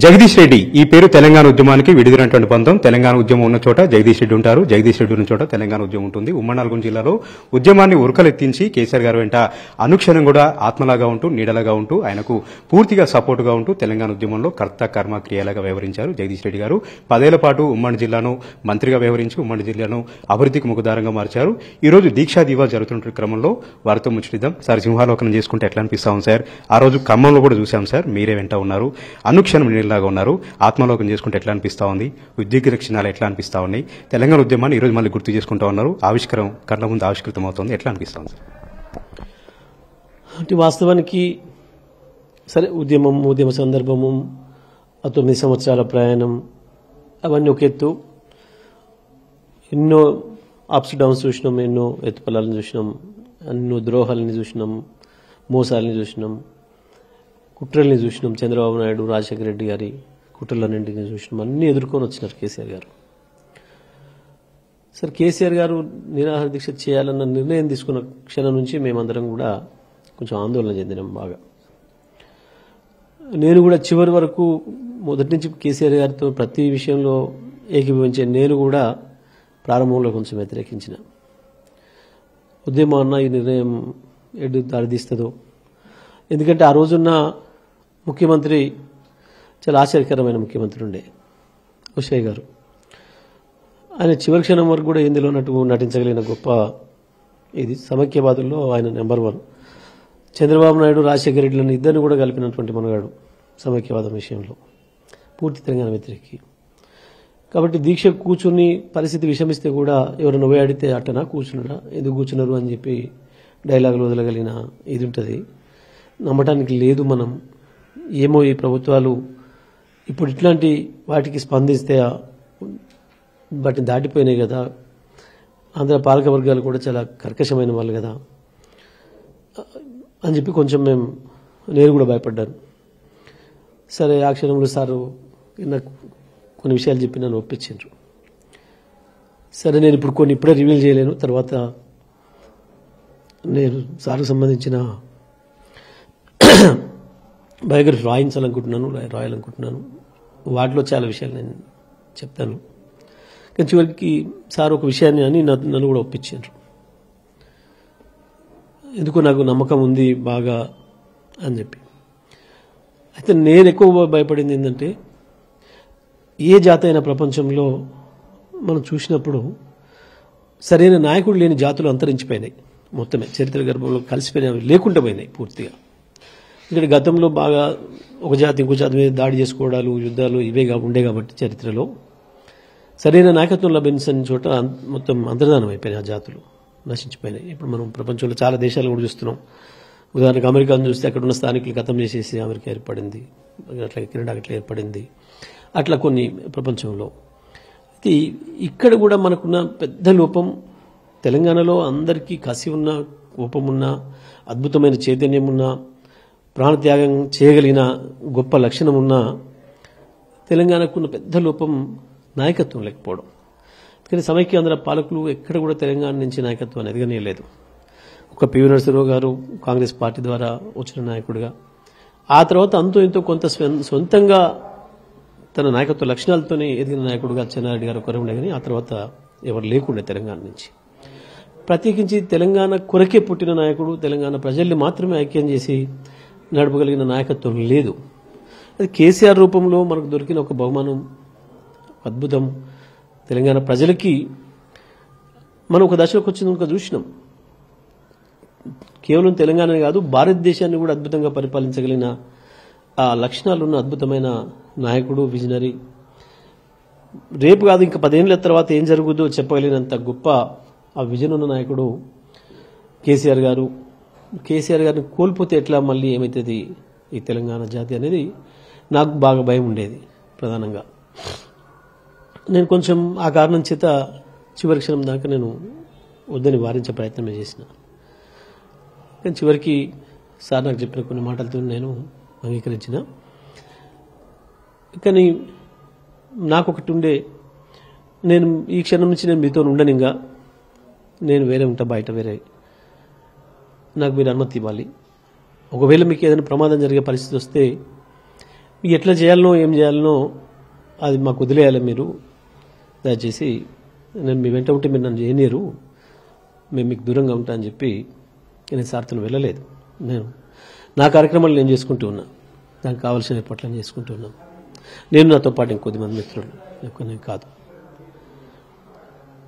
జగదీష్ రెడ్డి ఈ పేరు తెలంగాణ ఉద్యమానికి విడిదినటువంటి బంధం. తెలంగాణ ఉద్యమం ఉన్న చోట జగదీష్ రెడ్డి ఉంటారు, జగదీష్ రెడ్డి ఉన్న చోట తెలంగాణ ఉద్యమం ఉంటుంది. ఉమ్మడి నల్గొండ జిల్లాలో ఉద్యమాన్ని ఉరకలెత్తించి కేసీఆర్ గారు వెంట అనుక్షణం కూడా ఆత్మలాగా ఉంటూ నీడలాగా ఉంటూ ఆయనకు పూర్తిగా సపోర్టుగా ఉంటూ తెలంగాణ ఉద్యమంలో కర్త కర్మ క్రియలాగా వ్యవహరించారు జగదీష్ రెడ్డి గారు. 10 ఏళ్ల పాటు ఉమ్మడి జిల్లాను మంత్రిగా వ్యవహరించి ఉమ్మడి జిల్లాను అభివృద్ధికి ముఖదారంగా మార్చారు. ఈ రోజు దీక్షా దివా జరుగుతున్న క్రమంలో వారితో ముచ్చటిద్దాం. సార్, సింహాలోకనం చేసుకుంటే ఎట్లా అనిపిస్తాం సార్? ఆ రోజు ఖమ్మంలో కూడా చూసాం సార్, మీరే వెంట ఉన్నారు, అనుక్షణం నీళ్ళలాగా ఉన్నారు. ఆత్మలోకం చేసుకుంటే ఎట్లా అనిపిస్తా ఉంది? ఉద్యోగ లక్షణాలు ఎట్లా అనిపిస్తా ఉన్నాయి? తెలంగాణ ఉద్యమాన్ని ఈరోజు మళ్ళీ గుర్తు చేసుకుంటా ఉన్నారు. ఆవిష్కరం కళ్ళ ముందు ఆవిష్కృతం అవుతుంది. ఎట్లా అనిపిస్తా ఉంది సార్? అంటే వాస్తవానికి సరే, ఉద్యమ సందర్భము, ఆ 9 సంవత్సరాల ప్రయాణం, అవన్నీ ఒక ఎత్తు. ఎన్నో అప్స్ డౌన్స్ చూసినాం, ఎన్నో ఎత్తుపల్లాలను చూసినాం, ఎన్నో ద్రోహాలని చూసినాం, మోసాలని చూసినాం, కుట్రల్ని చూసినాం. చంద్రబాబు నాయుడు, రాజశేఖర రెడ్డి గారి కుట్రలన్నింటినీ చూసినాం. అన్నీ ఎదుర్కొని వచ్చినారు కేసీఆర్ గారు. సరే, కేసీఆర్ గారు నిరాహార దీక్ష చేయాలన్న నిర్ణయం తీసుకున్న క్షణం నుంచి మేమందరం కూడా కొంచెం ఆందోళన చెందినాం బాగా. నేను కూడా చివరి వరకు మొదటి నుంచి కేసీఆర్ గారితో ప్రతి విషయంలో ఏకీభవించే నేను కూడా ప్రారంభంలో కొంచెం వ్యతిరేకించిన. ఉద్యమం అన్న ఈ నిర్ణయం ఎటు దారితీస్తుందో, ఎందుకంటే ఆ రోజున్న ముఖ్యమంత్రి చాలా ఆశ్చర్యకరమైన ముఖ్యమంత్రి ఉండే ఉషయ్య గారు. ఆయన చివరి క్షణం వరకు కూడా ఎందులో నటించగలిగిన గొప్ప ఇది సమైక్యవాదుల్లో ఆయన నెంబర్ 1. చంద్రబాబు నాయుడు, రాజశేఖర రెడ్డిలను ఇద్దరిని కూడా కలిపినటువంటి మనగాడు సమైక్యవాదం విషయంలో, పూర్తి తెలంగాణ వ్యతిరేకి. కాబట్టి దీక్ష కూర్చుని పరిస్థితి విషమిస్తే కూడా ఎవరైనా అడిగితే అట్టనా కూర్చున్నాడా, ఎందుకు కూర్చున్నారు అని చెప్పి డైలాగులు వదలగలిగిన ఇది ఉంటుంది. నమ్మటానికి లేదు. మనం ఏమో ఈ ప్రభుత్వాలు ఇప్పుడు ఇట్లాంటి వాటికి స్పందిస్తే వాటిని దాటిపోయినాయి కదా, ఆంధ్ర పాలక వర్గాలు కూడా చాలా కర్కశమైన వాళ్ళు కదా అని చెప్పి కొంచెం నేను కూడా భయపడ్డాను. సరే, ఆ క్షణంలో సారు నాకు కొన్ని విషయాలు చెప్పి నన్ను ఒప్పించారు. సరే, నేను ఇప్పుడు ఇప్పుడే రివీల్ చేయలేను, తర్వాత నేను సార్కు సంబంధించిన బయోగ్రఫీ రాయాలనుకుంటున్నాను. వాటిలో చాలా విషయాలు నేను చెప్తాను. కానీ చివరికి సార్ ఒక విషయాన్ని అని నన్ను కూడా ఒప్పించారు. ఎందుకో నాకు నమ్మకం ఉంది బాగా అని చెప్పి. అయితే నేను ఎక్కువ భయపడింది ఏంటంటే, ఏ జాతి అయినా ప్రపంచంలో మనం చూసినప్పుడు సరైన నాయకుడు లేని జాతులు అంతరించిపోయినాయి. మొత్తమే చరిత్ర గర్భంలో కలిసిపోయినవి లేకుండా పోయినాయి పూర్తిగా. ఇక్కడ గతంలో బాగా ఒక జాతి ఇంకో జాతి మీద దాడి చేసుకోవడాలు, యుద్ధాలు ఇవే ఉండే కాబట్టి చరిత్రలో సరైన నాయకత్వం లభించని చోట మొత్తం అంతర్ధానం అయిపోయినాయి, ఆ జాతులు నశించిపోయినాయి. ఇప్పుడు మనం ప్రపంచంలో చాలా దేశాలు కూడా చూస్తున్నాం. ఉదాహరణకు అమెరికాను చూస్తే అక్కడ ఉన్న స్థానికులు ఖతం చేసేసి అమెరికా ఏర్పడింది, అట్లా కెనడా అట్లా ఏర్పడింది. అట్లా కొన్ని ప్రపంచంలో. ఇక్కడ కూడా మనకున్న పెద్ద లోపం, తెలంగాణలో అందరికీ కసి ఉన్న, కోపం ఉన్న, అద్భుతమైన చైతన్యం ఉన్న, ప్రాణత్యాగం చేయగలిగిన గొప్ప లక్షణం ఉన్న తెలంగాణకున్న పెద్ద లోపం నాయకత్వం లేకపోవడం. కానీ సమైక్యాంధ్ర పాలకులు ఎక్కడ కూడా తెలంగాణ నుంచి నాయకత్వాన్ని ఎదగనీయలేదు. ఒక పివి నరసింహరావు గారు కాంగ్రెస్ పార్టీ ద్వారా వచ్చిన నాయకుడిగా, ఆ తర్వాత అంతో ఇంతో కొంత సొంతంగా తన నాయకత్వ లక్షణాలతోనే ఎదిగిన నాయకుడిగా చెన్నారెడ్డి గారు ఒకరు ఉండే, కానీ ఆ తర్వాత ఎవరు లేకుండే తెలంగాణ నుంచి. ప్రత్యేకించి తెలంగాణ కొరకే పుట్టిన నాయకుడు, తెలంగాణ ప్రజల్ని మాత్రమే ఐక్యం చేసి నడపగలిగిన నాయకత్వం లేదు. అది కేసీఆర్ రూపంలో మనకు దొరికిన ఒక బహుమానం, అద్భుతం. తెలంగాణ ప్రజలకి మనం ఒక దశలోకి వచ్చినాక చూసినాం, కేవలం తెలంగాణ కాదు భారతదేశాన్ని కూడా అద్భుతంగా పరిపాలించగలిగిన ఆ లక్షణాలున్న అద్భుతమైన నాయకుడు, విజనరీ. రేపు కాదు ఇంకా 10 ఏళ్ల తర్వాత ఏం జరుగుతుందో చెప్పగలిగినంత గొప్ప ఆ విజన్ ఉన్న నాయకుడు కేసీఆర్ గారు. కేసీఆర్ గారిని కోల్పోతే ఎట్లా, మళ్ళీ ఏమవుతుంది ఈ తెలంగాణ జాతి అనేది నాకు బాగా భయం ఉండేది ప్రధానంగా. నేను కొంచెం ఆ కారణం చేత చివరి క్షణం దాకా నేను వద్దని వారించే ప్రయత్నమే చేసిన. కానీ చివరికి సార్ నాకు చెప్పిన కొన్ని మాటలతో నేను అంగీకరించిన. కానీ నాకు ఒకటి ఉండే, నేను ఈ క్షణం నుంచి నేను మీతో ఉండనిగా, నేను వేరే ఉంటా, బయట వేరే, నాకు మీరు అనుమతి ఇవ్వాలి. ఒకవేళ మీకు ఏదైనా ప్రమాదం జరిగే పరిస్థితి వస్తే ఎట్లా చేయాలనో ఏం చేయాలనో అది మాకు వదిలేయాలి మీరు, దయచేసి నేను మీ వెంట ఉంటే మీరు నన్ను చేయనీరు, మేము మీకు దూరంగా ఉంటా అని చెప్పి నేను సార్తో వెళ్ళలేదు. నేను నా కార్యక్రమాలు నేను చేసుకుంటూ ఉన్నా, దానికి కావాల్సిన ఏర్పాట్లను చేసుకుంటూ ఉన్నాను. నేను నాతో పాటు ఇంకొద్దిమంది మిత్రులు, ఎక్కువ నేను కాదు.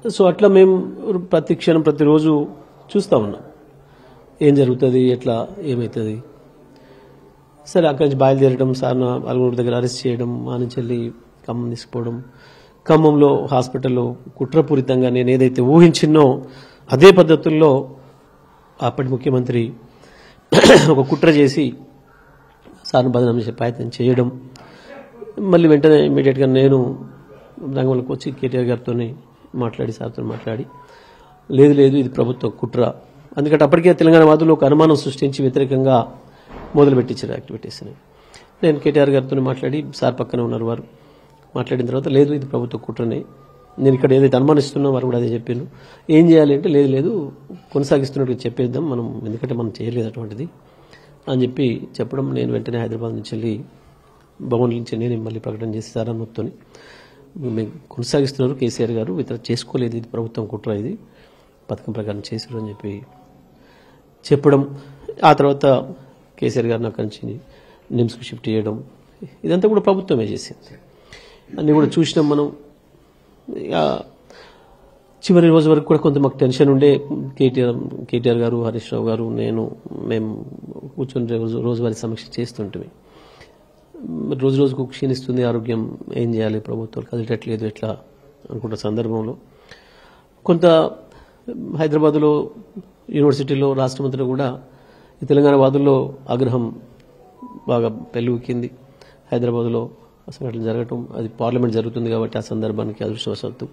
సో అట్లా మేము ప్రతి క్షణం ప్రతిరోజు చూస్తూ ఉన్నాం ఏం జరుగుతుంది, ఎట్లా ఏమవుతుంది. సరే అక్కడి నుంచి బయలుదేరడం, సార్ అలుగురు దగ్గర అరెస్ట్ చేయడం, మా నుంచి వెళ్ళి ఖమ్మం తీసుకుపోవడం, ఖమ్మంలో హాస్పిటల్లో కుట్రపూరితంగా నేను ఏదైతే ఊహించినో అదే పద్ధతుల్లో అప్పటి ముఖ్యమంత్రి ఒక కుట్ర చేసి సార్ను బదనాం చేసే ప్రయత్నం చేయడం. మళ్ళీ వెంటనే ఇమీడియట్గా నేను రంగంలోకి వచ్చి కేటీఆర్ గారితో మాట్లాడి, సార్తో మాట్లాడి, లేదు లేదు ఇది ప్రభుత్వ కుట్ర, ఎందుకంటే అప్పటికే తెలంగాణ వాదులు ఒక అనుమానం సృష్టించి వ్యతిరేకంగా మొదలుపెట్టించారు యాక్టివిటీస్. నేను కేటీఆర్ గారితో మాట్లాడి, సార్ పక్కన ఉన్నారు వారు, మాట్లాడిన తర్వాత లేదు ఇది ప్రభుత్వ కుట్రనే, నేను ఇక్కడ ఏదైతే అనుమానిస్తున్నా వారు కూడా అదే చెప్పాను, ఏం చేయాలి అంటే లేదు లేదు కొనసాగిస్తున్నట్టు చెప్పేద్దాం మనం, ఎందుకంటే మనం చేయలేదు అటువంటిది అని చెప్పి చెప్పడం. నేను వెంటనే హైదరాబాద్ నుంచి వెళ్ళి భవన్ నుంచి నేను మళ్ళీ ప్రకటన చేసి సార్ మొత్తం మేము కొనసాగిస్తున్నారు, కేసీఆర్ గారు ఇతర చేసుకోలేదు, ఇది ప్రభుత్వం కుట్ర, ఇది పథకం ప్రకారం చేశారు అని చెప్పి చెప్పడం. ఆ తర్వాత కేసీఆర్ గారిని అక్కడి నుంచి నిమ్స్కు షిఫ్ట్ చేయడం, ఇదంతా కూడా ప్రభుత్వమే చేసింది. అన్నీ కూడా చూసినాం మనం. చివరి రోజు వరకు కూడా కొంత మాకు టెన్షన్ ఉండే, కేటీఆర్ గారు, హరీష్ రావు గారు, మేము కూర్చొని రోజువారీ సమీక్ష చేస్తుంటే రోజు రోజుకు క్షీణిస్తుంది ఆరోగ్యం, ఏం చేయాలి, ప్రభుత్వాలు కదిలేటట్లేదు ఎట్లా అనుకుంటున్న సందర్భంలో కొంత హైదరాబాద్లో యూనివర్సిటీలో రాష్ట్రమంతటా కూడా ఈ తెలంగాణ వాదుల్లో ఆగ్రహం బాగా పెళ్ళుకింది. హైదరాబాద్లో సంఘటనలు జరగటం, అది పార్లమెంట్ జరుగుతుంది కాబట్టి ఆ సందర్భానికి అదృష్టవశాత్తు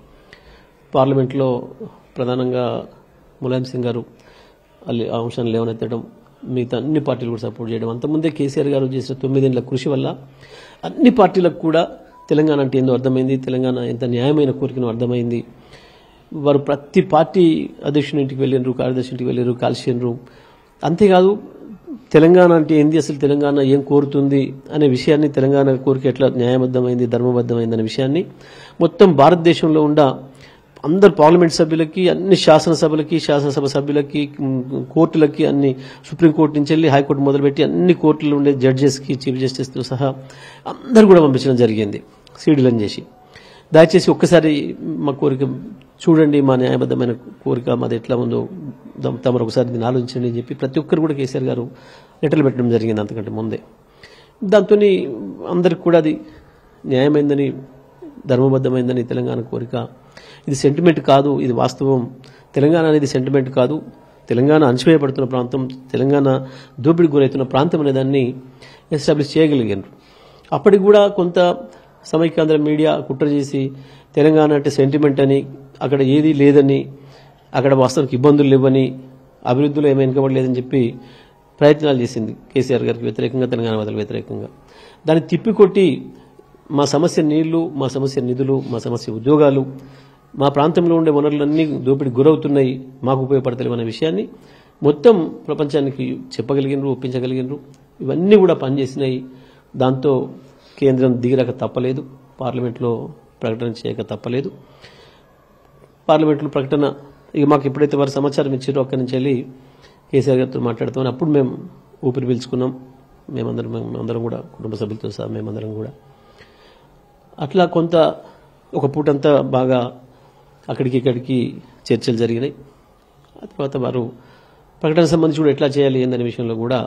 పార్లమెంట్లో ప్రధానంగా ములాయం సింగ్ గారు ఆ అంశాన్ని లేవనెత్తడం, మిగతా అన్ని పార్టీలు కూడా సపోర్ట్ చేయడం. అంతకుముందే కేసీఆర్ గారు చేసిన 9 ఏళ్ల కృషి వల్ల అన్ని పార్టీలకు కూడా తెలంగాణ అంటే ఏందో అర్థమైంది, తెలంగాణ ఎంత న్యాయమైన కోరికనో అర్థమైంది. వారు ప్రతి పార్టీ అధ్యక్షుని ఇంటికి వెళ్ళినారు, కార్యదర్శి ఇంటికి వెళ్ళారు, కలిసినారు. అంతేకాదు తెలంగాణ అంటే ఏంది, అసలు తెలంగాణ ఏం కోరుతుంది అనే విషయాన్ని, తెలంగాణ కోరిక ఎట్లా న్యాయబద్ధమైంది, ధర్మబద్ధమైంది అనే విషయాన్ని మొత్తం భారతదేశంలో ఉన్న అందరు పార్లమెంట్ సభ్యులకి, అన్ని శాసనసభలకి, శాసనసభ సభ్యులకి, కోర్టులకి, అన్ని సుప్రీంకోర్టు నుంచి వెళ్ళి హైకోర్టు మొదలుపెట్టి అన్ని కోర్టులు ఉండే జడ్జెస్కి, చీఫ్ జస్టిస్తో సహా అందరూ కూడా పంపించడం జరిగింది సీడీలను చేసి. దయచేసి ఒక్కసారి మా కోరిక చూడండి, మా న్యాయబద్ధమైన కోరిక మాది ఎట్లా ఉందో తమరు ఒకసారి దీన్ని ఆలోచించండి అని చెప్పి ప్రతి ఒక్కరు కూడా కేసీఆర్ గారు లెటర్లు పెట్టడం జరిగింది అంతకంటే ముందే. దాంతో అందరికి కూడా అది న్యాయమైందని, ధర్మబద్ధమైందని తెలంగాణ కోరిక, ఇది సెంటిమెంట్ కాదు, ఇది వాస్తవం. తెలంగాణ అనేది సెంటిమెంట్ కాదు, తెలంగాణ అణచివేయబడుతున్న ప్రాంతం, తెలంగాణ దోపిడికి గురవుతున్న ప్రాంతం అనే దాన్ని ఎస్టాబ్లిష్ చేయగలిగారు. అప్పటికి కూడా కొంత సమైక్యాంధ్ర మీడియా కుట్ర చేసి తెలంగాణ అంటే సెంటిమెంట్ అని, అక్కడ ఏదీ లేదని, అక్కడ వాస్తవానికి ఇబ్బందులు లేవని, అభివృద్ధిలో ఏమీ వెనుకబడలేదని చెప్పి ప్రయత్నాలు చేసింది కేసీఆర్ గారికి వ్యతిరేకంగా, తెలంగాణ వాదులకు వ్యతిరేకంగా. దాన్ని తిప్పికొట్టి మా సమస్య నీళ్లు, మా సమస్య నిధులు, మా సమస్య ఉద్యోగాలు, మా ప్రాంతంలో ఉండే వనరులన్నీ దోపిడికి గురవుతున్నాయి, మాకు ఉపయోగపడతలేవు అనే విషయాన్ని మొత్తం ప్రపంచానికి చెప్పగలిగినరు, ఒప్పించగలిగినరు. ఇవన్నీ కూడా పనిచేసినాయి. దాంతో కేంద్రం దిగిరాక తప్పలేదు, పార్లమెంట్లో ప్రకటన చేయక తప్పలేదు. పార్లమెంట్లో ప్రకటన ఇక మాకు ఎప్పుడైతే వారు సమాచారం ఇచ్చారో అక్కడి నుంచి వెళ్ళి కేసీఆర్ గారితో మాట్లాడుతామని అప్పుడు మేము ఊపిరి పీల్చుకున్నాం. మేమందరం కూడా కుటుంబ సభ్యులతో సహా మేమందరం కూడా అట్లా కొంత ఒక పూటంతా బాగా అక్కడికి ఇక్కడికి చర్చలు జరిగినాయి. ఆ తర్వాత వారు ప్రకటన సంబంధించి కూడా ఎట్లా చేయాలి ఏందనే విషయంలో కూడా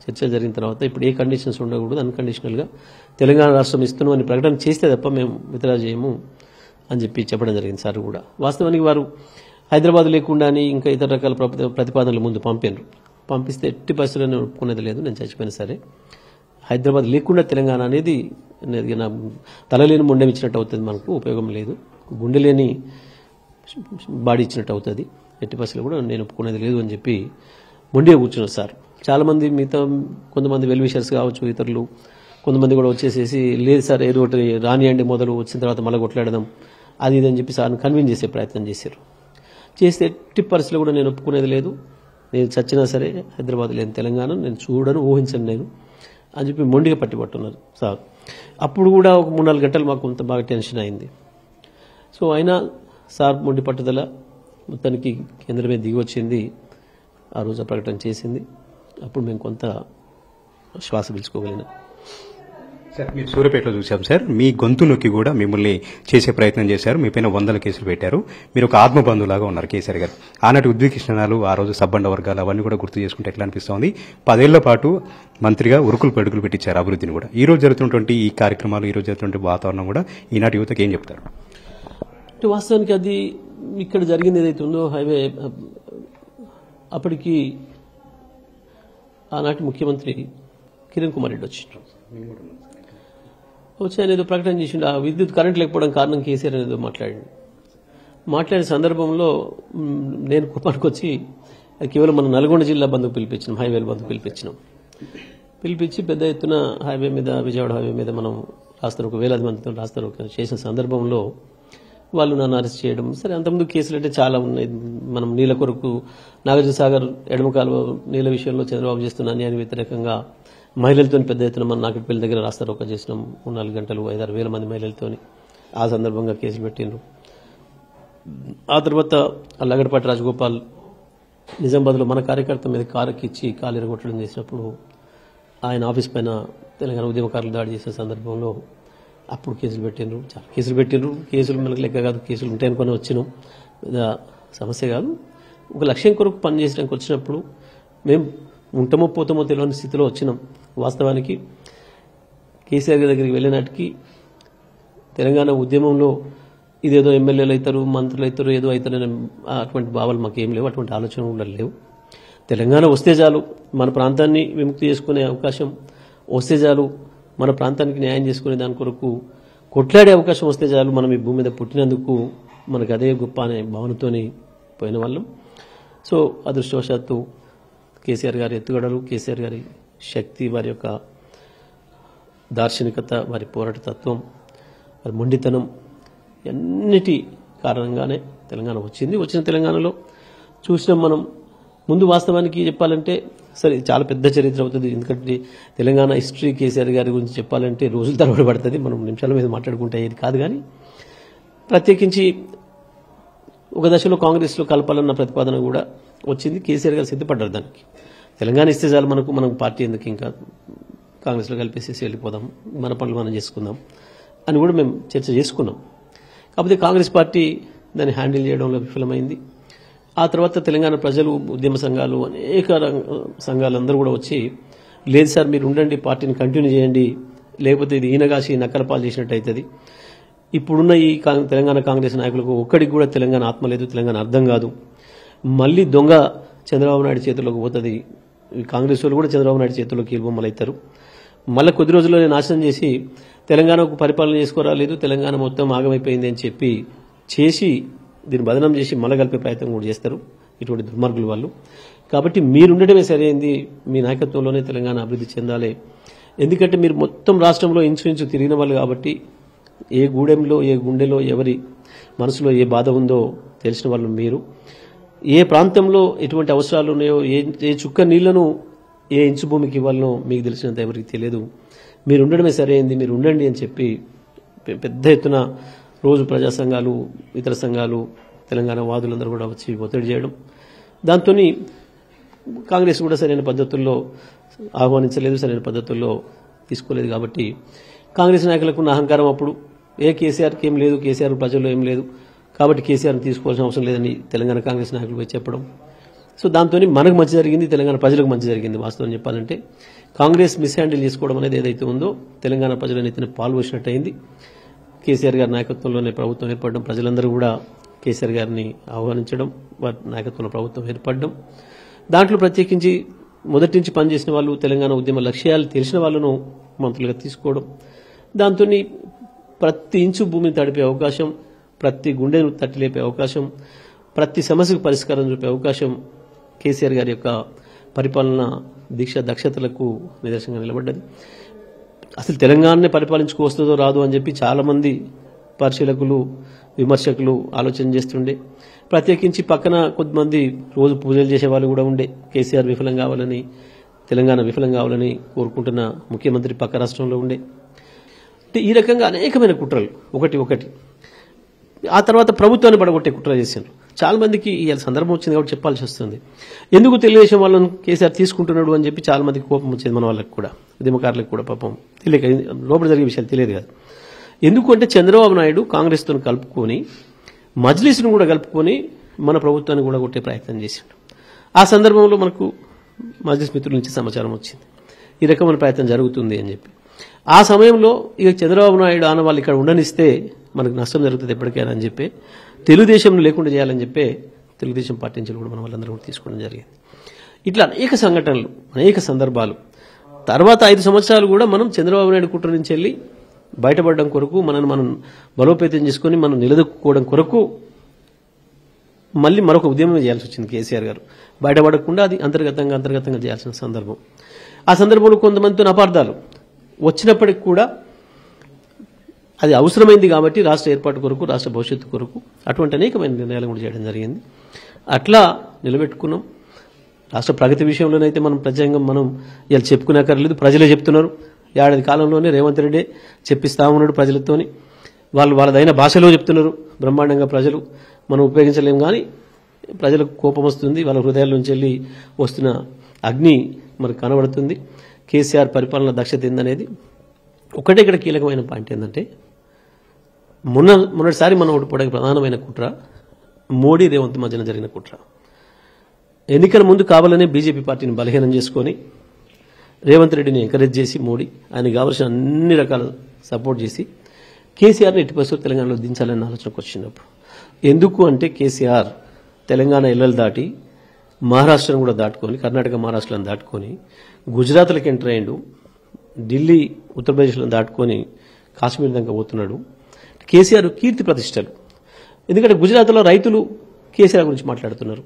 చర్చలు జరిగిన తర్వాత ఇప్పుడు ఏ కండిషన్స్ ఉండకూడదు, అన్కండిషనల్గా తెలంగాణ రాష్ట్రం ఇస్తున్నాం అని ప్రకటన చేస్తే తప్ప మేము విత్డ్రా చేయము అని చెప్పి చెప్పడం జరిగింది సార్ కూడా. వాస్తవానికి వారు హైదరాబాద్ లేకుండా అని ఇంకా ఇతర రకాల ప్రతిపాదనలు ముందు పంపిస్తే ఎట్టి పరిస్థితుల్లో నేను ఒప్పుకునేది లేదు, నేను చచ్చిపోయినా సరే. హైదరాబాద్ లేకుండా తెలంగాణ అనేది నా తలలేని ముండెం ఇచ్చినట్టు అవుతుంది, మనకు ఉపయోగం లేదు. గుండె లేని బాడీ ఇచ్చినట్టు అవుతుంది, ఎట్టి పరిస్థితుల్లో కూడా నేను ఒప్పుకునేది లేదు అని చెప్పి మొండిగా కూర్చున్నారు సార్. చాలామంది మిగతా కొంతమంది వెల్ విషర్స్ కావచ్చు, ఇతరులు కొంతమంది కూడా వచ్చేసేసి లేదు సార్ ఏదో ఒకటి రానియండి, మొదలు వచ్చిన తర్వాత మళ్ళీ కొట్లాడదాం అది ఇదని చెప్పి సార్ని కన్విన్స్ చేసే ప్రయత్నం చేశారు. చేస్తే ఎట్టి పరిస్థితుల్లో కూడా నేను ఒప్పుకునేది లేదు, నేను చచ్చినా సరే హైదరాబాద్ లేని తెలంగాణ నేను చూడను, ఊహించను నేను అని చెప్పి మొండిగా పట్టున్నారు సార్. అప్పుడు కూడా ఒక 3-4 గంటలు మాకు కొంత బాగా టెన్షన్ అయింది. సో అయినా సార్ మొండి పట్టుదల మొత్తానికి కేంద్రమే దిగి వచ్చింది, ఆ రోజు ప్రకటన చేసింది. అప్పుడు మేము కొంత శ్వాస పీల్చుకోగలిగినాం. సార్ మీరు సూర్యాపేటలో చూసాం సార్, మీ గొంతు నొక్కి కూడా మిమ్మల్ని చేసే ప్రయత్నం చేశారు, మీ పైన 100 కేసులు పెట్టారు. మీరు ఒక ఆత్మబంధులాగా ఉన్నారు కేసీఆర్ గారు. ఆనాటి ఉద్విగ్నాలు, ఆ రోజు సబ్బండ వర్గాలు అవన్నీ కూడా గుర్తు చేసుకుంటే ఎట్లా అనిపిస్తోంది? 10 ఏళ్ల పాటు మంత్రిగా ఉరుకులు పడుకులు పెట్టించారు అభివృద్ధిని కూడా. ఈ రోజు జరుగుతున్నటువంటి ఈ కార్యక్రమాలు, ఈ రోజు జరుగుతున్న వాతావరణం కూడా ఈనాటి యువతకి ఏం చెప్తారు? వాస్తవానికి అది ఇక్కడ జరిగింది ఏదైతే ఉందో హైవే, అప్పటికి ఆనాటి ముఖ్యమంత్రి కిరణ్ కుమార్ రెడ్డి వచ్చిండ్రు. వచ్చి ఆయన ఏదో ప్రకటన చేసిండు, ఆ విద్యుత్ కరెంట్ లేకపోవడం కారణం కేసీఆర్ అనేదో మాట్లాడిన సందర్భంలో నేను కుప్పటికి వచ్చి కేవలం మన నల్గొండ జిల్లా బంధుకు పిలిపించినాం, హైవేల బంధుకు పిలిపించి పెద్ద ఎత్తున హైవే మీద, విజయవాడ హైవే మీద మనం రాస్తారు, ఒక వేలాది మందితో రాస్తారు చేసిన సందర్భంలో వాళ్ళు నన్ను అరెస్ట్ చేయడం. సరే, అంతకుముందు కేసులు అంటే చాలా ఉన్నాయి. మనం నీళ్ళ కొరకు నాగార్జున సాగర్ ఎడమ కాలువ నీళ్ళ విషయంలో చంద్రబాబు చేస్తున్న అన్యాయానికి వ్యతిరేకంగా మహిళలతో పెద్ద ఎత్తున మన నాగరిపల్లి దగ్గర రాస్తారు ఒక చేసినాం. 3-4 గంటలు 5-6 వేల మంది మహిళలతో ఆ సందర్భంగా కేసులు పెట్టిండ్రు. ఆ తర్వాత లగడపాటి రాజగోపాల్ నిజామాబాద్లో మన కార్యకర్త మీద కారెక్కిచ్చి కాలు ఎరగొట్టడం చేసినప్పుడు ఆయన ఆఫీస్ పైన తెలంగాణ ఉద్యమకారులు దాడి చేసే సందర్భంలో అప్పుడు కేసులు పెట్టిండ్రు, చాలా కేసులు పెట్టిండ్రు. కేసులు మనకు లెక్క కాదు, కేసులు ఉంటాయనుకొని వచ్చినాం, పెద్ద సమస్య కాదు. ఒక లక్ష్యం కొరకు పనిచేసడానికి వచ్చినప్పుడు మేము ఉంటామో పోతామో తెలియని స్థితిలో వచ్చినాం. వాస్తవానికి కేసీఆర్ గారి దగ్గరికి వెళ్ళినట్టుకి తెలంగాణ ఉద్యమంలో ఇదేదో ఎమ్మెల్యేలు అవుతారు, మంత్రులు అవుతారు, ఏదో అవుతారనే అటువంటి భావాలు మాకేం లేవు, అటువంటి ఆలోచనలు కూడా లేవు. తెలంగాణ వస్తే చాలు, మన ప్రాంతాన్ని విముక్తి చేసుకునే అవకాశం వస్తే చాలు, మన ప్రాంతానికి న్యాయం చేసుకునే దాని కొరకు కొట్లాడే అవకాశం వస్తే చాలు, మనం ఈ భూమి మీద పుట్టినందుకు మనకు అదే గొప్ప అనే భావనతోని పోయిన వాళ్ళం. సో అదృష్టవశాత్తు కేసీఆర్ గారి ఎత్తుగడలు, కేసీఆర్ గారి శక్తి, వారి యొక్క దార్శనికత, వారి పోరాట తత్వం, వారి మొండితనం అన్నిటి కారణంగానే తెలంగాణ వచ్చింది. వచ్చిన తెలంగాణలో చూసినాం మనం. ముందు వాస్తవానికి చెప్పాలంటే సరే చాలా పెద్ద చరిత్ర అవుతుంది, ఎందుకంటే తెలంగాణ హిస్టరీ కేసీఆర్ గారి గురించి చెప్పాలంటే రోజుల తరబడి పడుతుంది, మనం నిమిషాల మీద మాట్లాడుకుంటే ఇది కాదు. కానీ ప్రత్యేకించి ఒక దశలో కాంగ్రెస్లో కలపాలన్న ప్రతిపాదన కూడా వచ్చింది, కేసీఆర్ గారు సిద్ధపడ్డారు దానికి. తెలంగాణ ఇస్తే చాలు మనం పార్టీ ఎందుకు ఇంకా కాంగ్రెస్లో కలిపేసేసి వెళ్ళిపోదాం, మన పనులు మనం చేసుకుందాం అని కూడా మేము చర్చ చేసుకున్నాం. కాకపోతే కాంగ్రెస్ పార్టీ దాన్ని హ్యాండిల్ చేయడంలో విఫలమైంది. ఆ తర్వాత తెలంగాణ ప్రజలు, ఉద్యమ సంఘాలు, అనేక సంఘాలందరూ కూడా వచ్చి లేదు సార్ మీరు ఉండండి, పార్టీని కంటిన్యూ చేయండి, లేకపోతే ఇది ఈనగాసి నక్కలపాలు చేసినట్టు అవుతుంది. ఇప్పుడున్న ఈ తెలంగాణ కాంగ్రెస్ నాయకులకు ఒక్కడికి కూడా తెలంగాణ ఆత్మ లేదు, తెలంగాణ అర్థం కాదు, మళ్ళీ దొంగ చంద్రబాబు నాయుడు చేతుల్లోకి పోతుంది, కాంగ్రెస్ వాళ్ళు కూడా చంద్రబాబు నాయుడు చేతుల్లో కీలుబొమ్మలు అవుతారు, మళ్ళీ కొద్ది రోజుల్లోనే నాశనం చేసి తెలంగాణకు పరిపాలన చేసుకోరాలేదు, తెలంగాణ మొత్తం ఆగమైపోయింది అని చేసి దీన్ని బదనం చేసి మళ్ళీ కలిపే ప్రయత్నం కూడా చేస్తారు ఇటువంటి దుర్మార్గులు వాళ్ళు. కాబట్టి మీరుండటమే సరైంది, మీ నాయకత్వంలోనే తెలంగాణ అభివృద్ధి చెందాలి. ఎందుకంటే మీరు మొత్తం రాష్ట్రంలో ఇన్సూరెన్స్ తిరిగిన వాళ్ళు కాబట్టి ఏ గూడెంలో, ఏ గుండెలో, ఎవరి మనసులో ఏ బాధ ఉందో తెలిసిన వాళ్ళు మీరు. ఏ ప్రాంతంలో ఎటువంటి అవసరాలు ఉన్నాయో, ఏ చుక్క నీళ్లను ఏ ఇంచు భూమికి ఇవ్వాలనో మీకు తెలిసినంత ఎవరికి తెలియదు. మీరు ఉండడమే సరైంది, మీరు ఉండండి అని చెప్పి పెద్ద ఎత్తున రోజు ప్రజా సంఘాలు, ఇతర సంఘాలు, తెలంగాణ వాదులందరూ కూడా వచ్చి ఒత్తిడి చేయడం, దాంతో కాంగ్రెస్ కూడా సరైన పద్ధతుల్లో ఆహ్వానించలేదు, సరైన పద్ధతుల్లో తీసుకోలేదు. కాబట్టి కాంగ్రెస్ నాయకులకు ఉన్న అహంకారం అప్పుడు కేసీఆర్కి ఏం లేదు, కేసీఆర్ ప్రజల్లో ఏం లేదు, కాబట్టి కేసీఆర్ని తీసుకోవాల్సిన అవసరం లేదని తెలంగాణ కాంగ్రెస్ నాయకులు పోయి చెప్పడం. సో దాంతో మనకు మంచి జరిగింది, తెలంగాణ ప్రజలకు మంచి జరిగింది. వాస్తవం చెప్పాలంటే కాంగ్రెస్ మిస్హ్యాండిల్ చేసుకోవడం అనేది ఏదైతే ఉందో తెలంగాణ ప్రజల నెత్తిన పాల్పోసినట్టు అయింది. కేసీఆర్ గారి నాయకత్వంలోనే ప్రభుత్వం ఏర్పడడం, ప్రజలందరూ కూడా కేసీఆర్ గారిని ఆహ్వానించడం, వారి నాయకత్వంలో ప్రభుత్వం ఏర్పడడం, దాంట్లో ప్రత్యేకించి మొదటి నుంచి పనిచేసిన వాళ్ళు, తెలంగాణ ఉద్యమ లక్ష్యాలు తెలిసిన వాళ్ళను మంత్రులుగా తీసుకోవడం, దాంతో ప్రతి ఇంచు భూమిని తడిపే అవకాశం, ప్రతి గుండెను తట్టిలేపే అవకాశం, ప్రతి సమస్యకు పరిష్కారం చూపే అవకాశం కేసీఆర్ గారి యొక్క పరిపాలన దీక్ష దక్షతలకు నిదర్శనంగా నిలబడ్డది. అసలు తెలంగాణనే పరిపాలించుకొస్తుందో రాదు అని చెప్పి చాలామంది పరిశీలకులు, విమర్శకులు ఆలోచన చేస్తుండే. ప్రత్యేకించి పక్కన కొద్దిమంది రోజు పూజలు చేసే వాళ్ళు కూడా ఉండే. కేసీఆర్ విఫలం కావాలని, తెలంగాణ విఫలం కావాలని కోరుకుంటున్న ముఖ్యమంత్రి పక్క రాష్ట్రంలో ఉండే. ఈ రకంగా అనేకమైన కుట్రలు ఒకటి ఆ తర్వాత ప్రభుత్వాన్ని పడగొట్టే కుట్ర చేశారు. చాలా మందికి ఈ సందర్భం వచ్చింది కాబట్టి చెప్పాల్సి వస్తుంది. ఎందుకు తెలుగుదేశం వాళ్ళని కేసీఆర్ తీసుకుంటున్నాడు అని చెప్పి చాలా మందికి కోపం వచ్చేది, మన వాళ్ళకి కూడా, ఉద్యమకారులకు కూడా పాపం తెలియక, లోపల జరిగే విషయాలు తెలియదు కాదు. ఎందుకంటే చంద్రబాబు నాయుడు కాంగ్రెస్తో కలుపుకొని మజ్లిస్ను కూడా కలుపుకొని మన ప్రభుత్వాన్ని కూడా కొట్టే ప్రయత్నం చేశాడు. ఆ సందర్భంలో మనకు మజ్లిస్ మిత్రుల నుంచి సమాచారం వచ్చింది ఈ రకమైన ప్రయత్నం జరుగుతుంది అని చెప్పి. ఆ సమయంలో ఇక చంద్రబాబు నాయుడు ఆనవాళ్ళు ఇక్కడ ఉండనిస్తే మనకు నష్టం జరుగుతుంది ఎప్పటికైనా అని చెప్పి తెలుగుదేశం లేకుండా చేయాలని చెప్పి తెలుగుదేశం పార్టీ నుంచి కూడా మన వాళ్ళందరూ కూడా తీసుకోవడం జరిగింది. ఇట్లా అనేక సంఘటనలు, అనేక సందర్భాలు. తర్వాత 5 సంవత్సరాలు కూడా మనం చంద్రబాబు నాయుడు కుట్ర నుంచి వెళ్ళి బయటపడడం కొరకు, మనం బలోపేతం చేసుకుని మనం నిలదొక్కుకోవడం కొరకు మళ్ళీ మరొక ఉద్యమం చేయాల్సి వచ్చింది కేసీఆర్ గారు. బయటపడకుండా అది అంతర్గతంగా చేయాల్సిన సందర్భం. ఆ సందర్భంలో కొంతమందితో అపార్థాలు వచ్చినప్పటికి కూడా అది అవసరమైంది కాబట్టి రాష్ట్ర ఏర్పాటు కొరకు, రాష్ట్ర భవిష్యత్తు కొరకు అటువంటి అనేకమైన నిర్ణయాలు కూడా చేయడం జరిగింది. అట్లా నిలబెట్టుకున్నాం. రాష్ట్ర ప్రగతి విషయంలోనైతే మనం ప్రత్యేకంగా మనం ఇలా చెప్పుకునేకర్లేదు, ప్రజలే చెప్తున్నారు. ఏడాది కాలంలోనే రేవంత్ రెడ్డి చెప్పిస్తా ఉన్నాడు ప్రజలతోని. వాళ్ళదైన భాషలో చెప్తున్నారు బ్రహ్మాండంగా. ప్రజలు మనం ఉపయోగించలేం కానీ ప్రజలకు కోపం వస్తుంది, వాళ్ళ హృదయాల నుంచి వెళ్ళి వస్తున్న అగ్ని మనకు కనబడుతుంది. కేసీఆర్ పరిపాలన దక్షత ఏందనేది ఒకటే ఇక్కడ కీలకమైన పాయింట్ ఏంటంటే, మొన్నటిసారి మనం ఓడిపోవడానికి ప్రధానమైన కుట్ర మోడీ రేవంత్ మధ్యన జరిగిన కుట్ర. ఎన్నికల ముందు కావాలనే బీజేపీ పార్టీని బలహీనం చేసుకొని రేవంత్ రెడ్డిని ఎంకరేజ్ చేసి మోడీ ఆయనకు కావాల్సిన అన్ని రకాల సపోర్ట్ చేసి కేసీఆర్ని ఎట్టి పరిస్థితుల్లో తెలంగాణలో దించాలన్న ఆలోచనకు వచ్చినప్పుడు, ఎందుకు అంటే కేసీఆర్ తెలంగాణ ఇళ్లలు దాటి మహారాష్ట్రను కూడా దాటుకొని, కర్ణాటక మహారాష్ట్రలను దాటుకొని గుజరాత్లకు ఎంటర్ అయ్యిండు, ఢిల్లీ ఉత్తరప్రదేశ్లను దాటుకొని కాశ్మీర్ దాకా పోతున్నాడు. కేసీఆర్ కీర్తి ప్రతిష్టలు. ఎందుకంటే గుజరాత్లో రైతులు కేసీఆర్ గురించి మాట్లాడుతున్నారు,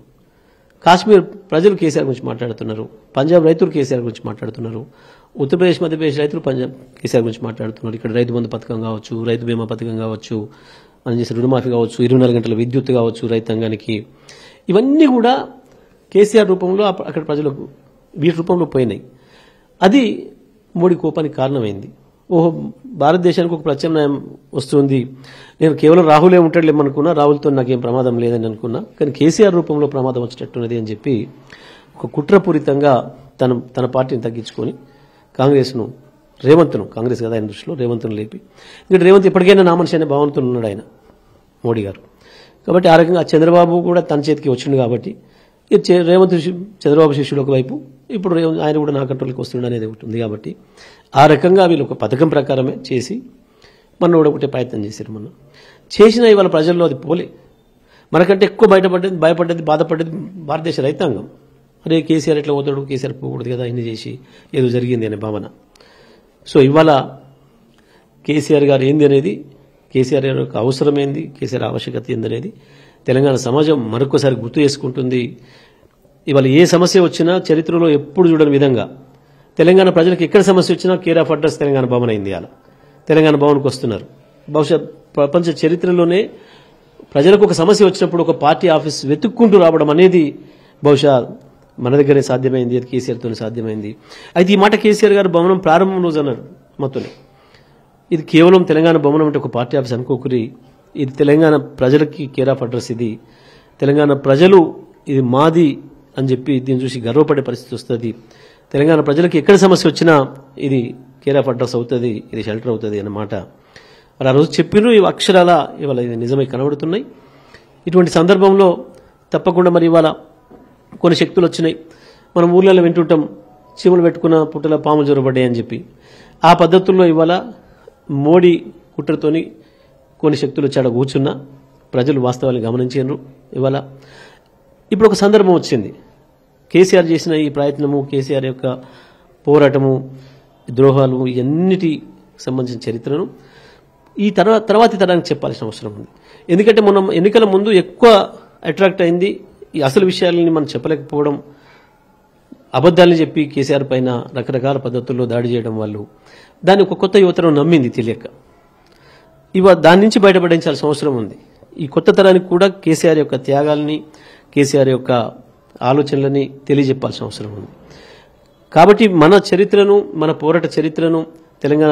కాశ్మీర్ ప్రజలు కేసీఆర్ గురించి మాట్లాడుతున్నారు, పంజాబ్ రైతులు కేసీఆర్ గురించి మాట్లాడుతున్నారు, ఉత్తరప్రదేశ్ మధ్యప్రదేశ్ రైతులు పంజాబ్ కేసీఆర్ గురించి మాట్లాడుతున్నారు. ఇక్కడ రైతు బంధు పథకం కావచ్చు, రైతు బీమా పథకం కావచ్చు, మనం చేసిన రుణమాఫీ కావచ్చు, 24 గంటల విద్యుత్ కావచ్చు రైతాంగానికి, ఇవన్నీ కూడా కేసీఆర్ రూపంలో అక్కడ ప్రజలకు వీటి రూపంలో పోయినాయి. అది మోడీ కోపానికి కారణమైంది. ఓహో, భారతదేశానికి ఒక ప్రత్యామ్నాయం వస్తుంది, నేను కేవలం రాహులే ఉంటాడులేమనుకున్నా, రాహుల్తో నాకేం ప్రమాదం లేదని అనుకున్నా, కానీ కేసీఆర్ రూపంలో ప్రమాదం వచ్చేటట్టున్నది అని చెప్పి ఒక కుట్రపూరితంగా తన పార్టీని తగ్గించుకొని కాంగ్రెస్ కదా ఆయన దృష్టిలో రేవంత్ను లేపి, ఇంకా రేవంత్ ఎప్పటికైనా నా మనిషి అనే భావనతో ఉన్నాడు ఆయన మోడీ గారు. కాబట్టి ఆ రకంగా చంద్రబాబు కూడా తన చేతికి వచ్చిండు కాబట్టి రేవంత్ చంద్రబాబు శిష్యుడు ఒకవైపు, ఇప్పుడు ఆయన కూడా నా కంట్రోల్కి వస్తుండ అనేది ఒకటి ఉంది. కాబట్టి ఆ రకంగా వీళ్ళు ఒక పథకం ప్రకారమే చేసి మన ఒకటే ప్రయత్నం చేశారు. మనం చేసిన ఇవాళ ప్రజల్లో అది పోలే. మనకంటే ఎక్కువ భయపడ్డది బాధపడ్డది భారతదేశ రైతాంగం. అరే కేసీఆర్ ఎట్లా పోతాడు, కేసీఆర్ పోకూడదు కదా, ఇన్ని చేసి ఏదో జరిగింది అనే భావన. సో ఇవాళ కేసీఆర్ గారు ఏంది అనేది, కేసీఆర్ యొక్క అవసరం ఏంది, కేసీఆర్ ఆవశ్యకత ఏందనేది తెలంగాణ సమాజం మరొకసారి గుర్తు చేసుకుంటుంది. ఇవాళ ఏ సమస్య వచ్చినా చరిత్రలో ఎప్పుడు చూడని విధంగా తెలంగాణ ప్రజలకు ఎక్కడ సమస్య వచ్చినా care of address Telangana Bhavan అయింది. అలా తెలంగాణ భవన్కి వస్తున్నారు. బహుశా ప్రపంచ చరిత్రలోనే ప్రజలకు ఒక సమస్య వచ్చినప్పుడు ఒక పార్టీ ఆఫీస్ వెతుక్కుంటూ రావడం అనేది బహుశా మన దగ్గరే సాధ్యమైంది, అది కేసీఆర్తోనే సాధ్యమైంది. అయితే ఈ మాట కేసీఆర్ గారు భవనం ప్రారంభం రోజు అన్నారు మొత్తనే, ఇది కేవలం తెలంగాణ భవనం అంటే ఒక పార్టీ ఆఫీస్ అనుకోకురి, ఇది తెలంగాణ ప్రజలకి కేర్ ఆఫ్ అడ్రస్, ఇది తెలంగాణ ప్రజలు, ఇది మాది అని చెప్పి దీన్ని చూసి గర్వపడే పరిస్థితి వస్తుంది. తెలంగాణ ప్రజలకు ఎక్కడ సమస్య వచ్చినా ఇది కేర్ ఆఫ్ అడ్రస్ అవుతుంది, ఇది షెల్టర్ అవుతుంది అన్నమాట మరి ఆ రోజు చెప్పినరు. ఇవి అక్షరాల ఇవాళ ఇది నిజమై కనబడుతున్నాయి. ఇటువంటి సందర్భంలో తప్పకుండా మరి ఇవాళ కొన్ని శక్తులు వచ్చినాయి. మనం ఊర్లలో వింటుంటాం, చీమలు పెట్టుకున్న పుట్టల పాములు జొరబడ్డాయి అని చెప్పి. ఆ పద్ధతుల్లో ఇవాళ మోడీ కుట్రతోని కొన్ని శక్తులు వచ్చాడ కూర్చున్నా ప్రజలు వాస్తవాన్ని గమనించారు. ఇవాళ ఇప్పుడు ఒక సందర్భం వచ్చింది, కేసీఆర్ చేసిన ఈ ప్రయత్నము, కేసీఆర్ యొక్క పోరాటము, ద్రోహాలు, ఇవన్నిటి సంబంధించిన చరిత్రను ఈ తర్వాతి తరానికి చెప్పాల్సిన అవసరం ఉంది. ఎందుకంటే మనం ఎన్నికల ముందు ఎక్కువ అట్రాక్ట్ అయింది ఈ అసలు విషయాలని మనం చెప్పలేకపోవడం, అబద్ధాలని చెప్పి కేసీఆర్ పైన రకరకాల పద్ధతుల్లో దాడి చేయడం, వాళ్ళు దాన్ని ఒక కొత్త యువతరం నమ్మింది తెలియక. దాని నుంచి బయటపడించాల్సిన అవసరం ఉంది. ఈ కొత్త తరానికి కూడా కేసీఆర్ యొక్క త్యాగాల్ని, కేసీఆర్ యొక్క ఆలోచనలని తెలియజెప్పాల్సిన అవసరం ఉంది. కాబట్టి మన చరిత్రను, మన పోరాట చరిత్రను తెలంగాణ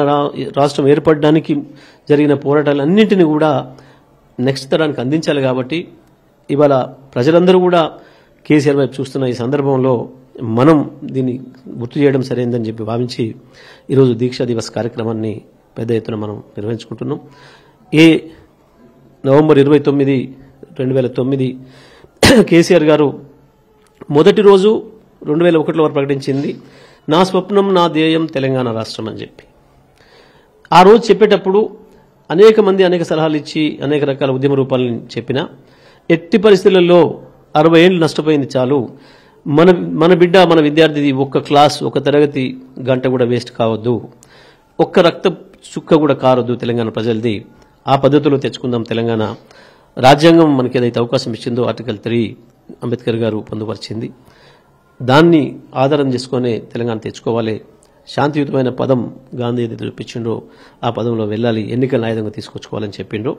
రాష్ట్రం ఏర్పడడానికి జరిగిన పోరాటాలన్నింటినీ కూడా నెక్స్ట్ తరానికి అందించాలి. కాబట్టి ఇవాళ ప్రజలందరూ కూడా కేసీఆర్ వైపు చూస్తున్న ఈ సందర్భంలో మనం దీన్ని గుర్తు చేయడం సరైందని చెప్పి భావించి ఈరోజు దీక్షా దివస్ కార్యక్రమాన్ని పెద్ద ఎత్తున మనం నిర్వహించుకుంటున్నాం. నవంబర్ 29, 2009 కేసీఆర్ గారు మొదటి రోజు 2001లో వారు ప్రకటించింది నా స్వప్నం నా ధ్యేయం తెలంగాణ రాష్ట్రం అని చెప్పి. ఆ రోజు చెప్పేటప్పుడు అనేక మంది అనేక సలహాలు ఇచ్చి అనేక రకాల ఉద్యమ రూపాలను చెప్పినా ఎట్టి పరిస్థితులలో 60 ఏళ్ళు నష్టపోయింది చాలు, మన బిడ్డ మన విద్యార్థిది ఒక్క క్లాస్ ఒక తరగతి గంట కూడా వేస్ట్ కావద్దు, ఒక్క రక్త చుక్క కూడా కారొద్దు తెలంగాణ ప్రజలది, ఆ పద్ధతిలో తెచ్చుకుందాం తెలంగాణ. రాజ్యాంగం మనకి ఏదైతే అవకాశం ఇచ్చిందో ఆర్టికల్ 3 అంబేద్కర్ గారు పొందుపరిచింది, దాన్ని ఆధారం చేసుకునే తెలంగాణ తెచ్చుకోవాలి. శాంతియుతమైన పదం గాంధీ ఏదైతే చూపించిండో ఆ పదంలో వెళ్ళాలి, ఎన్నికల ఆయుధంగా తీసుకొచ్చుకోవాలని చెప్పిండ్రో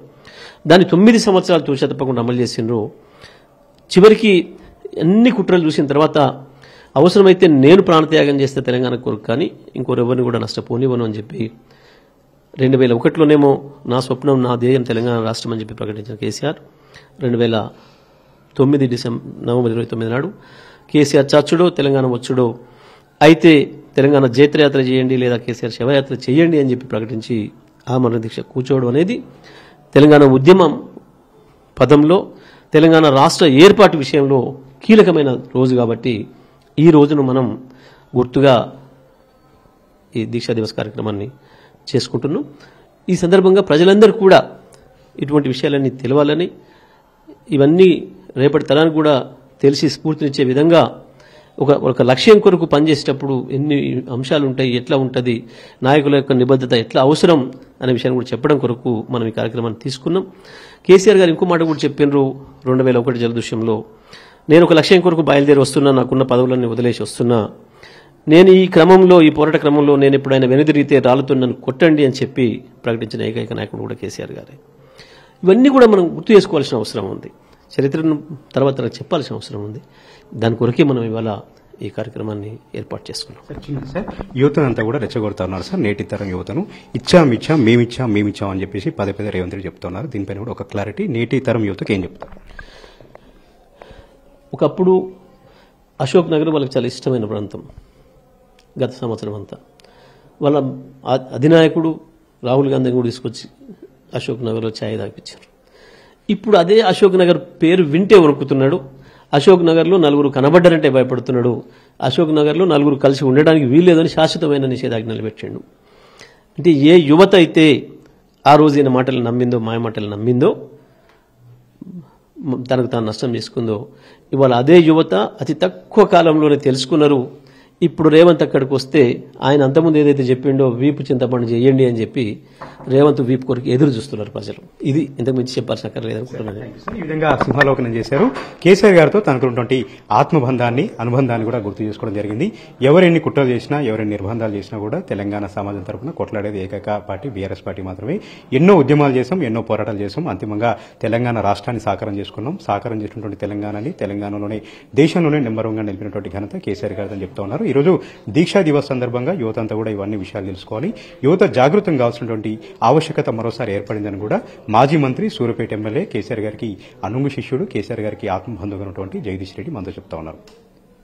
దాన్ని 9 సంవత్సరాలు తూచా తప్పకుండా అమలు చేసిండ్రు. చివరికి అన్ని కుట్రలు చూసిన తర్వాత అవసరమైతే నేను ప్రాణత్యాగం చేస్తే తెలంగాణ కొరకు కానీ ఇంకోరెవరిని కూడా నష్టపోనివ్వను అని చెప్పి 2001లోనేమో నా స్వప్నం నా ధ్యేయం తెలంగాణ రాష్ట్రం అని చెప్పి ప్రకటించిన కేసీఆర్ 2009 నవంబర్ 29 నాడు కేసీఆర్ చచ్చుడో తెలంగాణ వచ్చుడో అయితే తెలంగాణ జైత్రయాత్ర చేయండి లేదా కేసీఆర్ శవయాత్ర చేయండి అని చెప్పి ప్రకటించి ఆ మరణ దీక్ష కూర్చోవడం అనేది తెలంగాణ ఉద్యమం పదంలో తెలంగాణ రాష్ట్ర ఏర్పాటు విషయంలో కీలకమైన రోజు. కాబట్టి ఈ రోజును మనం గుర్తుగా ఈ దీక్షా దివస్ కార్యక్రమాన్ని చేసుకుంటున్నాం. ఈ సందర్భంగా ప్రజలందరూ కూడా ఇటువంటి విషయాలన్నీ తెలవాలని, ఇవన్నీ రేపటి తరానికి కూడా తెలిసి స్ఫూర్తినిచ్చే విధంగా ఒక లక్ష్యం కొరకు పనిచేసేటప్పుడు ఎన్ని అంశాలు ఉంటాయి, ఎట్లా ఉంటుంది, నాయకుల యొక్క నిబద్ధత ఎట్లా అవసరం అనే విషయాన్ని కూడా చెప్పడం కొరకు మనం ఈ కార్యక్రమాన్ని తీసుకున్నాం. కేసీఆర్ గారు ఇంకో మాట కూడా చెప్పినారు 2001 జలదృశ్యంలో, నేను ఒక లక్ష్యం కొరకు బయలుదేరి వస్తున్నా, నాకున్న పదవులన్నీ వదిలేసి వస్తున్నా, నేను ఈ క్రమంలో ఈ పోరాట క్రమంలో నేను ఎప్పుడైనా వెనుదిరిగితే రాళ్ళతో నన్ను కొట్టండి అని చెప్పి ప్రకటించిన ఏకైక నాయకుడు కూడా కేసీఆర్ గారే. ఇవన్నీ కూడా మనం గుర్తు చేసుకోవాల్సిన అవసరం ఉంది, చరిత్రను తర్వాత చెప్పాల్సిన అవసరం ఉంది. దాని కొరకే మనం ఇవాళ ఈ కార్యక్రమాన్ని ఏర్పాటు చేసుకున్నాం. సార్, యువతనంతా కూడా రెచ్చగొడతా ఉన్నారు సార్, నేటి తరం యువతను ఇచ్చాం మేమిచ్చాం అని చెప్పేసి పదే రేవంత్ రెడ్డి చెప్తున్నారు. దీనిపైన కూడా ఒక క్లారిటీ, నేటి తరం యువతకు ఏం చెప్తారు? ఒకప్పుడు అశోక్ నగర్ వాళ్ళకి చాలా ఇష్టమైన ప్రాంతం. గత సంవత్సరం అంతా వాళ్ళ అధినాయకుడు రాహుల్ గాంధీని కూడా తీసుకొచ్చి అశోక్ నగర్లో ఛాయ్ తాగిపించారు. ఇప్పుడు అదే అశోక్ నగర్ పేరు వింటే వణుకుతున్నాడు, అశోక్ నగర్లో నలుగురు కనబడ్డారంటే భయపడుతున్నాడు, అశోక్ నగర్లో నలుగురు కలిసి ఉండడానికి వీల్లేదని శాశ్వతమైన నిషేధాజ్ఞలు పెట్టిండు. అంటే ఏ యువత అయితే ఆ రోజు ఈయన మాటలు నమ్మిందో, మాయ మాటలు నమ్మిందో, తనకు తాను నష్టం చేసుకుందో, ఇవాళ అదే యువత అతి తక్కువ కాలంలోనే తెలుసుకున్నారు. ఇప్పుడు రేవంత్ అక్కడికి వస్తే ఆయన అంతకుముందు ఏదైతే చెప్పిండో వీపు చింతపండు చేయండి అని చెప్పి రేవంత్ వీపు కొరకు ఎదురు చూస్తున్నారు ప్రజలు. ఇది ఇంతకు మించి చెప్పాల్సిన అక్కర్లేదనుకుంటున్నాను. ఈ విధంగా సింహాలోకనం చేశారు. కేసీఆర్ గారితో తనకున్నటువంటి అనుబంధాన్ని కూడా గుర్తు చేసుకోవడం జరిగింది. ఎవరెన్ని కుట్రలు చేసినా, ఎవరెన్ని నిర్బంధాలు చేసినా కూడా తెలంగాణ సమాజం తరఫున కొట్లాడేది ఏకైక పార్టీ బీఆర్ఎస్ పార్టీ మాత్రమే. ఎన్నో ఉద్యమాలు చేశాం, ఎన్నో పోరాటాలు చేశాం, అంతిమంగా తెలంగాణ రాష్ట్రాన్ని సాకారం చేసుకున్నాం. సాకారం చేసినటువంటి తెలంగాణలోనే దేశంలోనే నెంబర్ 1గా నిలిపినటువంటి ఘనత కేసీఆర్ గారిని చెప్తా ఉన్నారు. ఈరోజు దీక్షా దివస్ సందర్భంగా యువత అంతా కూడా ఇవన్నీ విషయాలు తెలుసుకోవాలి, యువత జాగృతం కావాల్సినటువంటి ఆవశ్యకత మరోసారి ఏర్పడిందని కూడా మాజీ మంత్రి సూర్యాపేట ఎమ్మెల్యే కేసీఆర్ గారికి అనుంగు శిష్యుడు, కేసీఆర్ గారికి ఆత్మబంధువుగా ఉన్నటువంటి జగదీష్ రెడ్డి మనతో చెప్తా ఉన్నారు.